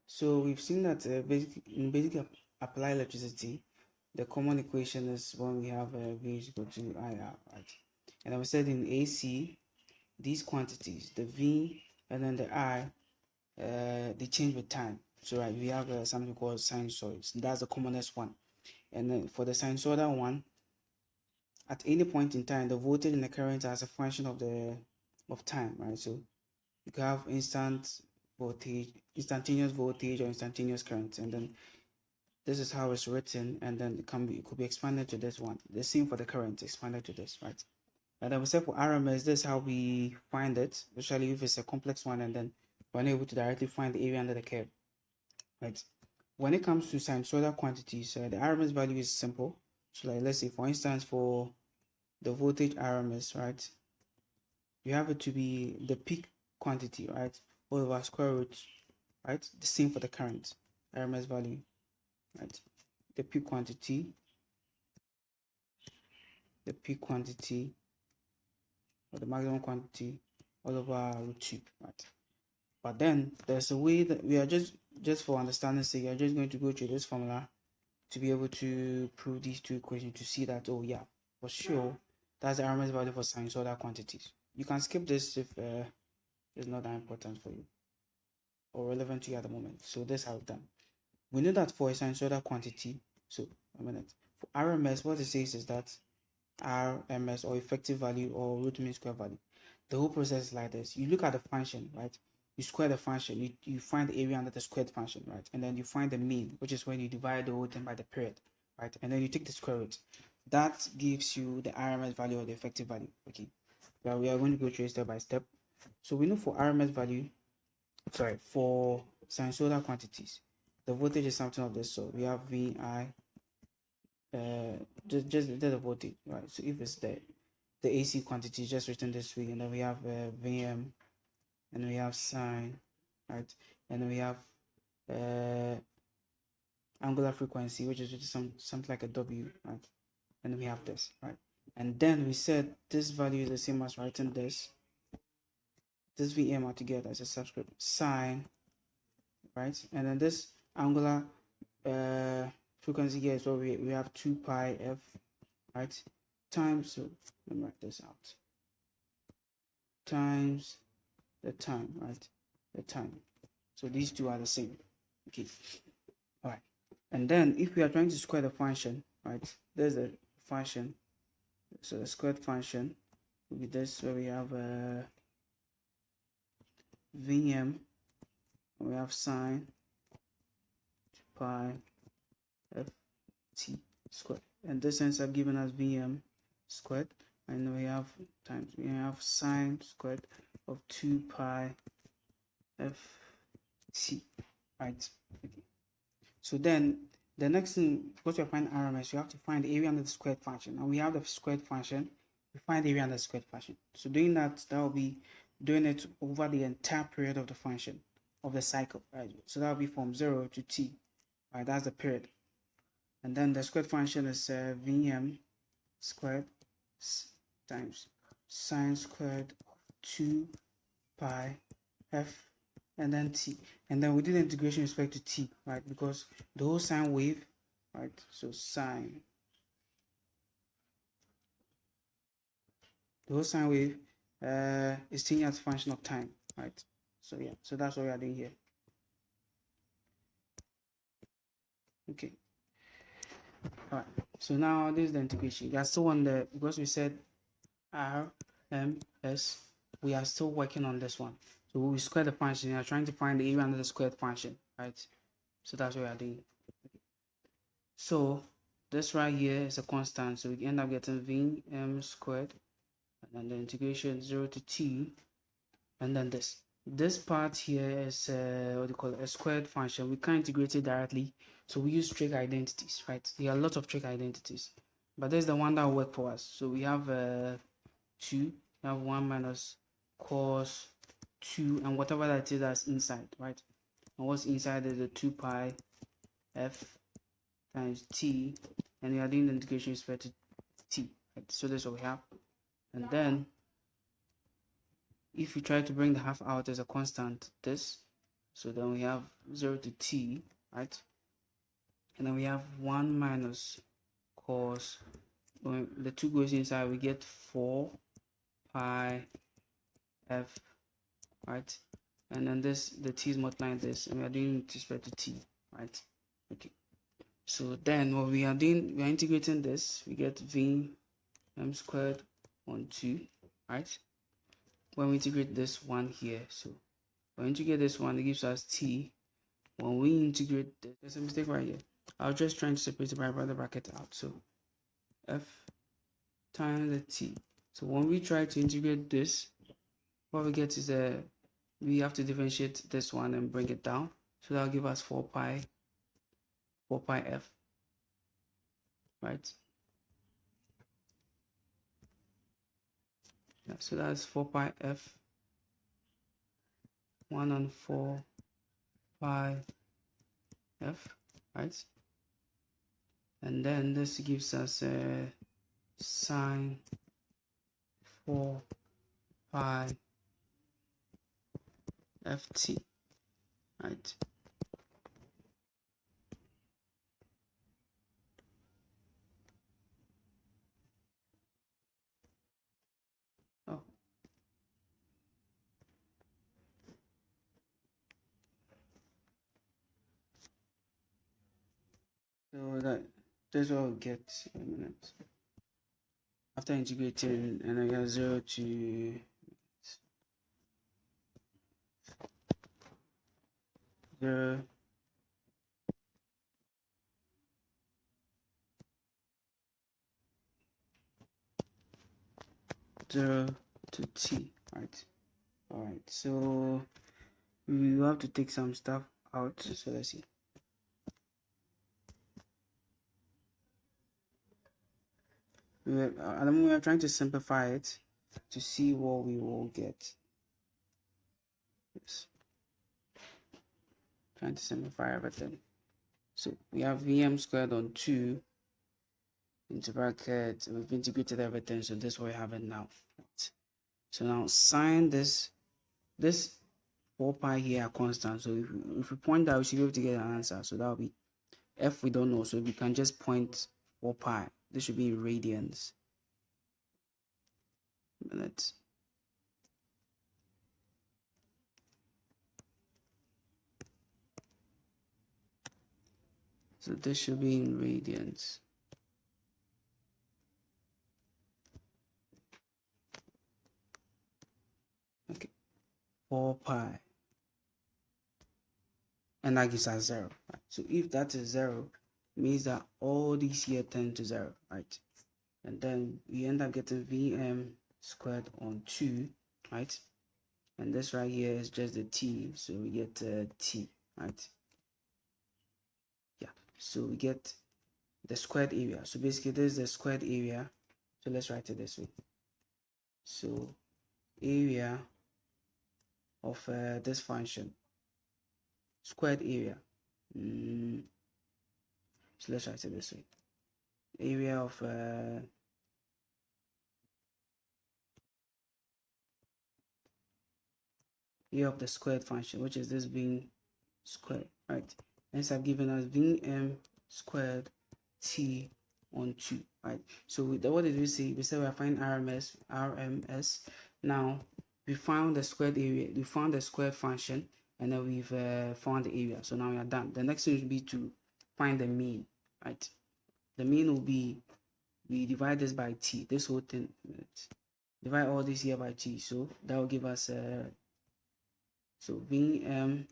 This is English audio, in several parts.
So we've seen that in applied electricity, the common equation is when we have V is equal to IR, right? And I said in AC, these quantities, the V and then the I, they change with time. So right, we have something called sinusoids. That's the commonest one. And then for the sinusoidal one, at any point in time, the voltage and the current as a function of time, right? So you can have instantaneous voltage or instantaneous current, and then this is how it's written, and then it could be expanded to this one. The same for the current, expanded to this, right? And then we said for RMS, this is how we find it, especially if it's a complex one, and then we're unable to directly find the area under the curve, right? When it comes to sinusoidal quantities, the RMS value is simple. So like, let's say for instance, for the voltage RMS, right, you have it to be the peak quantity, right, all over square root, right? The same for the current RMS value, right? The peak quantity or the maximum quantity all over root 2, right? But then there's a way that we are just for understanding's sake, you're just going to go through this formula to be able to prove these two equations to see that, oh yeah, for sure, that's the RMS value for sinusoidal quantities. You can skip this if it's not that important for you or relevant to you at the moment. So this is how it's done. We know that for a sinusoidal quantity, so a minute, for RMS, what it says is that RMS or effective value or root mean square value. The whole process is like this. You look at the function, right? You square the function, you find the area under the squared function, right? And then you find the mean, which is when you divide the whole thing by the period, right? And then you take the square root. That gives you the RMS value or the effective value. Okay. Well, we are going to go through it step by step. So we know for RMS value, for sinusoidal quantities, the voltage is something of this sort. We have VI, just the voltage, right? So if it's the AC quantity, just written this way, and then we have Vm, and we have sine, right? And then we have angular frequency, which is just something like a W, right? And then we have this, right? And then we said this value is the same as writing this Vm altogether as a subscript sine, right? And then this angular frequency here is where we have 2 pi f, right, times, so let me write this out, times the time, right, the time. So these two are the same. Okay, all right. And then if we are trying to square the function, right, there's the function, so the squared function will be this, where we have Vm, we have sine 2 pi ft squared, and this ends up giving us Vm squared, and we have times, we have sine squared of 2 pi ft, right? Okay. So then the next thing, because we find RMS, you have to find the area under the squared function, and we have the squared function, we find the area under the squared function. So doing that will be doing it over the entire period of the function of the cycle, right? So that will be from 0 to t, right? That's the period. And then the squared function is Vm squared times sine squared of 2 pi f and then t. And then we did the integration with respect to t, right? Because the whole sine wave, right? So sine, the whole sine wave is changing as a function of time, right? So yeah, so that's what we are doing here. Okay. All right. So now this is the integration. You are still on the, because we said RMS, we are still working on this one. So we square the function. You are trying to find the area under the squared function, right? So that's what we are doing. Okay. So this right here is a constant, so we end up getting Vm squared, and then the integration 0 to t, and then this part here is what do you call it, a squared function. We can't integrate it directly, so we use trig identities, right? There are lots of trig identities, but there's the one that will work for us. So we have 2, we have 1 minus cos 2, and whatever that is that's inside, right? And what's inside is the 2 pi f times t, and we are doing the integration with respect to t, right? So that's what we have. And then if you try to bring the half out as a constant, this, So then we have 0 to t, right? And then we have 1 minus cos. When the 2 goes inside, we get 4 pi f, right? And then this, the t is multiplying this, and we are doing with respect to t, right? Okay. So then what we are doing, we are integrating this, we get v m squared on 2, right? When we integrate this one here, so when we integrate this one, it gives us t. When we integrate this, there's a mistake right here. I was just trying to separate it by the bracket out. So f times the t. So when we try to integrate this, what we get is we have to differentiate this one and bring it down. So that'll give us 4 pi f, right? Yeah, so that's 4 pi f, 1 on 4 pi f, right? And then this gives us sine 4 pi ft, right? Oh, so that's what we'll get in a minute. After integrating, and I get 0 to 0 0 to t, right? All right, so we have to take some stuff out. So let's see. We are trying to simplify it to see what we will get. Yes, trying to simplify everything. So we have Vm squared on 2 into bracket. We've integrated everything, so this is what we have it now. Right. So now sine this 4 pi here are constant. So if we point that, we should be able to get an answer. So that will be f we don't know, so we can just point 4 pi. This should be in radians. Minutes. So this should be in radians. Okay, 4 pi. And that gives us 0. Right? So if that is 0, it means that all these here tend to 0, right? And then we end up getting Vm squared on 2, right? And this right here is just the t, so we get t, right? Yeah, so we get the squared area. So basically this is the squared area. So let's write it this way. So area of this function, squared area. So let's write it this way. Area of the squared function, which is this being squared, right? Hence I've given us Vm squared t on 2, right? So what did we say? We said we're finding RMS. Now we found the squared area, we found the squared function, and then we've found the area. So now we are done. The next thing would be to find the mean, right? The mean will be, we divide this by t, this whole thing, divide all this here by t, so that will give us so Vm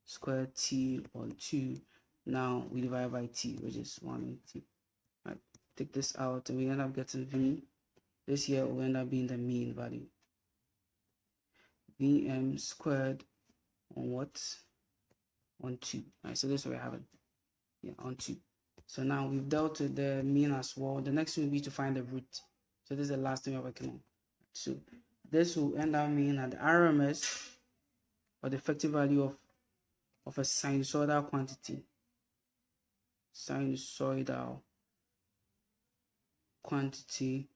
squared t on 2. Now we divide by t, which is 180. Right, take this out and we end up getting v. This here will end up being the mean value. Vm squared on what? On 2. Right, so this is what we're having. Yeah, on 2. So now we've dealt with the mean as well. The next thing will be to find the root. So this is the last thing we're working on. So this will end up meaning that the RMS, or the effective value of a sinusoidal quantity, sinusoidal quantity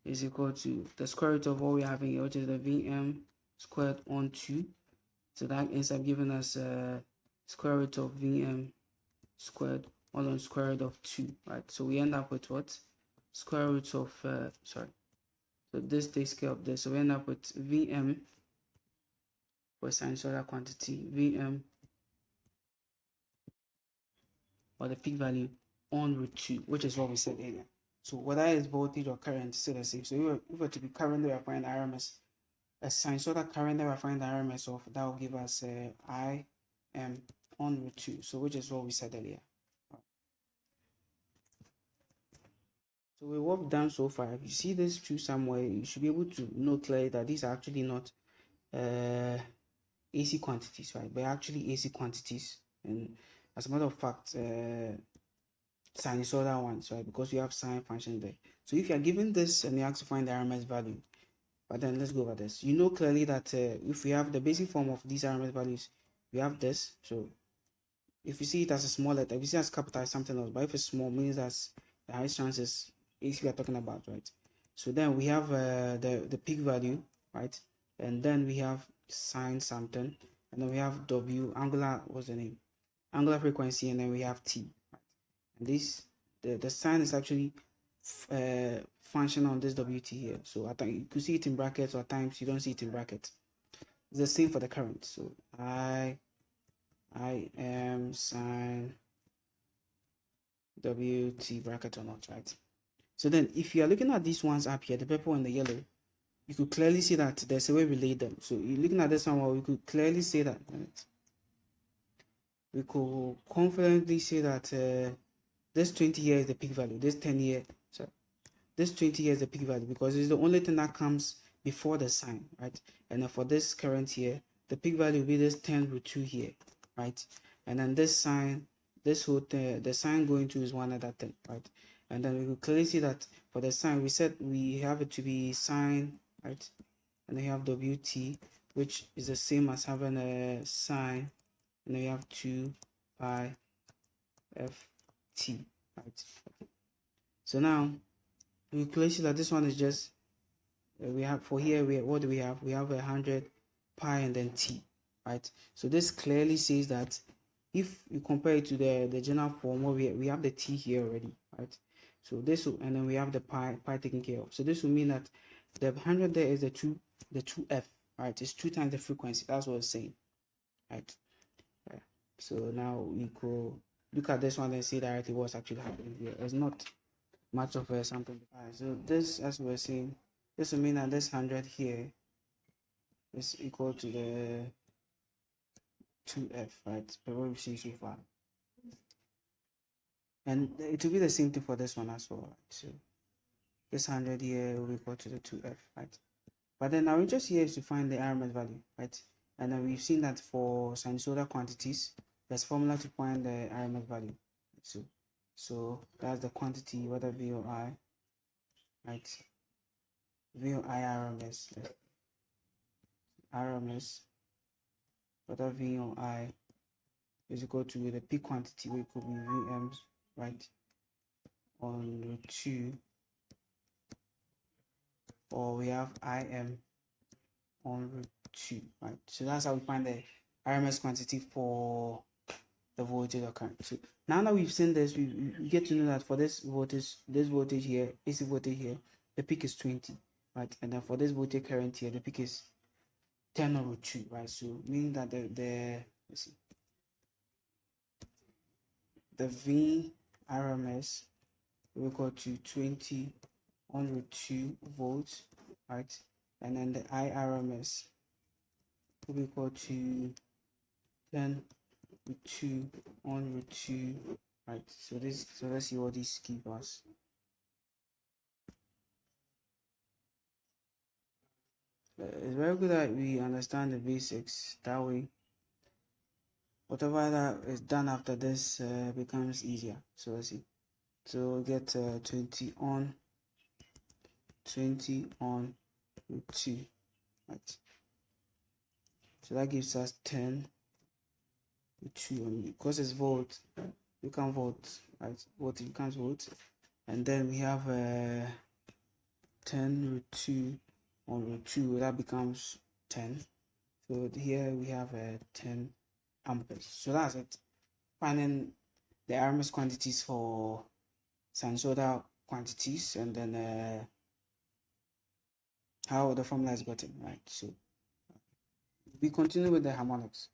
is equal to the square root of what we're having here, which is the Vm squared on 2. So that ends up giving us square root of Vm squared all on square root of 2, right? So we end up with what? Square root of, so this takes care of this. So we end up with Vm for sinusoidal quantity, Vm, or the peak value, on root 2, which is what we said earlier. So whether it's voltage or current, still the same. So if we were to be current, we are finding the RMS. A sinusoidal current that we are finding the RMS of, that will give us Im on root 2. So which is what we said earlier. So we worked done so far. If you see this 2 somewhere, you should be able to know clearly that these are actually not AC quantities, right? But actually AC quantities. And as a matter of fact, sinusoidal ones, right? Because you have sine function there. So if you are given this and you have to find the RMS value, but then let's go over this. You know clearly that if we have the basic form of these RMS values, we have this. So if you see it as a small letter, if you see it as capital, it's something else. But if it's small, means that's the highest chances is we are talking about, right? So then we have the peak value, right? And then we have sine something, and then we have W angular, what's the name? Angular frequency, and then we have T. Right? And this the sine is actually function on this WT here. So at times you could see it in brackets, or at times you don't see it in brackets. It's the same for the current. So I am sine WT bracket or not, right? So then if you are looking at these ones up here, the purple and the yellow, you could clearly see that there's a way we relate them. So you're looking at this one, well, we could clearly say that, right? We could confidently say that this 20 here is the peak value, this 10 here, so this 20 here is the peak value, because it's the only thing that comes before the sine, right? And then for this current here, the peak value will be this 10 root 2 here, right? And then this sine, this whole thing, the sine going to is one other thing, right? And then we will clearly see that for the sine, we said we have it to be sine, right? And then we have WT, which is the same as having a sine, and then we have 2 pi ft, right? So now we clearly see that this one is just we have for here what do we have? We have 100 pi and then t, right? So this clearly says that if you compare it to the general form where we have the t here already, right? So this will, and then we have the pi taken care of. So this will mean that the 100 there is the 2f, right? It's 2 times the frequency. That's what it's saying, right? Yeah. So now we go look at this one and see directly what's actually happening here. It's not much of a sample. So this, as we're saying, this will mean that this 100 here is equal to the 2f, right? But what we've seen so far. And it will be the same thing for this one as well, right? So this 100 here will be equal to the 2f, right? But then our interest here is to find the RMS value, right? And then we've seen that for sinusoidal quantities, there's a formula to find the RMS value. So that's the quantity, whether V or I, right? V or I RMS, whether V or I is equal to the peak quantity, which could be Vm, right, on root 2, or we have Im on root 2, right? So that's how we find the RMS quantity for the voltage or current. So now that we've seen this, we get to know that for this voltage here, AC voltage here, the peak is 20, right? And then for this voltage current here, the peak is 10 over 2, right? So meaning that let's see, the VRMS will equal to 20 on root 2 volts, right? And then the IRMS will be equal to 10 root 2 on root 2, right? So let's see what this gives us. It's very good that we understand the basics. That way, whatever that is done after this becomes easier. So let's see. So get 20 on root 2, right? So that gives us 10 root 2 on, because it's volt, you can vote, right? Vote, you can't vote. And then we have 10 root 2 on root 2, that becomes 10. So here we have 10 amperes. So that's it. Finding the RMS quantities for sinusoidal quantities, and then how the formula is gotten, right? So we continue with the harmonics.